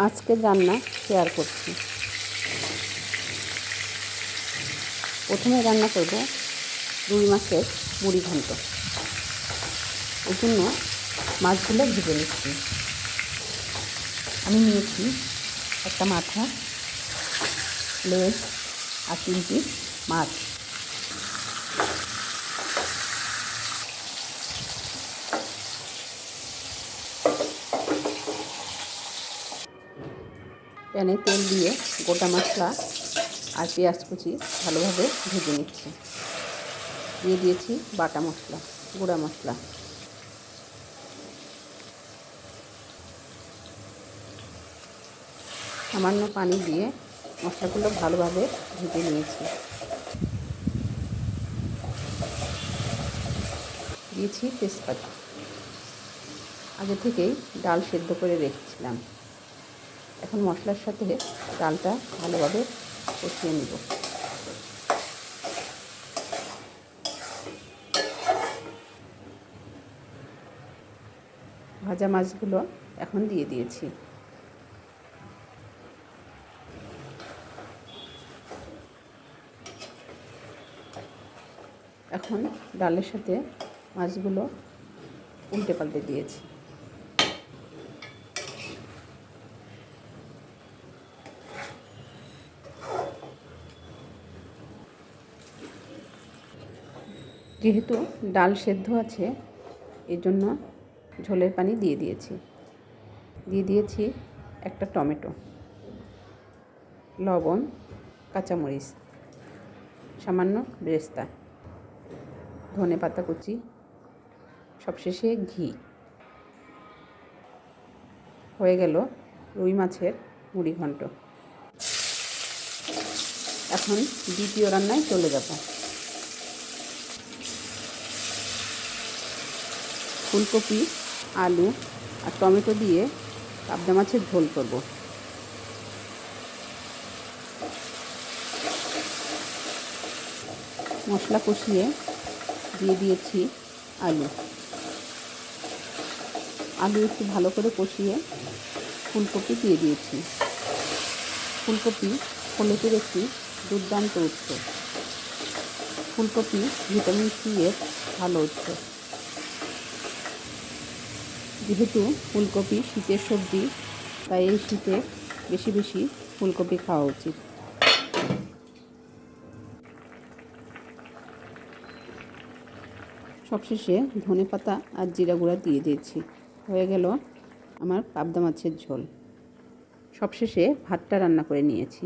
আজকের রান্না শেয়ার করছি। প্রথমে রান্না করব রুই মাছের মুড়ি ঘন্ট। এর জন্য মাছগুলো ভেজে নিচ্ছি। আমি নিয়েছি একটা মাথা, লেজ আর 3 পিস মাছ। প্যানে তেল দিয়ে গোটা মশলা আর পেঁয়াজ কুচি ভালোভাবে ভেজে নিচ্ছি। দিয়ে দিয়েছি বাটা মশলা, গুঁড়া মশলা। সামান্য পানি দিয়ে মশলাগুলো ভালোভাবে ভেজে নিয়েছি। দিয়েছি তেজপাতা। আগে থেকেই ডাল সেদ্ধ করে রেখেছিলাম। এখন মশলার সাথে ডালটা ভালোভাবে কষিয়ে নেব। ভাজা মাছগুলো এখন দিয়ে দিয়েছি। এখন ডালের সাথে মাছগুলো উল্টে পাল্টে দিয়েছি। যেহেতু ডাল সেদ্ধ আছে, এর জন্য ঝোলের পানি দিয়ে দিয়েছি। দিয়ে দিয়েছি একটা টমেটো, লবণ, কাঁচামরিচ, সামান্য বেরেস্তা, ধনেপাতা কুচি, সবশেষে ঘি। হয়ে গেল রুই মাছের মুড়ি ঘন্ট। এখন দ্বিতীয় রান্নায় চলে যাব। ফুলকপি, আলু আর টমেটো দিয়ে পাবদা মাছের ঝোল করব। মশলা কষিয়ে দিয়ে দিয়েছি আলু। আলু একটু ভালো করে কষিয়ে ফুলকপি দিয়ে দিয়েছি। ফুলকপি হলুদের একটি দুর্দান্ত উৎস। ফুলকপি ভিটামিন সি এর ভালো উৎস। যেহেতু ফুলকপি শীতের সবজি, তাই এই শীতে বেশি বেশি ফুলকপি খাওয়া উচিত। সবশেষে ধনেপাতা আর জিরা গুঁড়া দিয়ে দিয়েছি। হয়ে গেল আমার পাবদা মাছের ঝোল। সবশেষে ভাতটা রান্না করে নিয়েছি।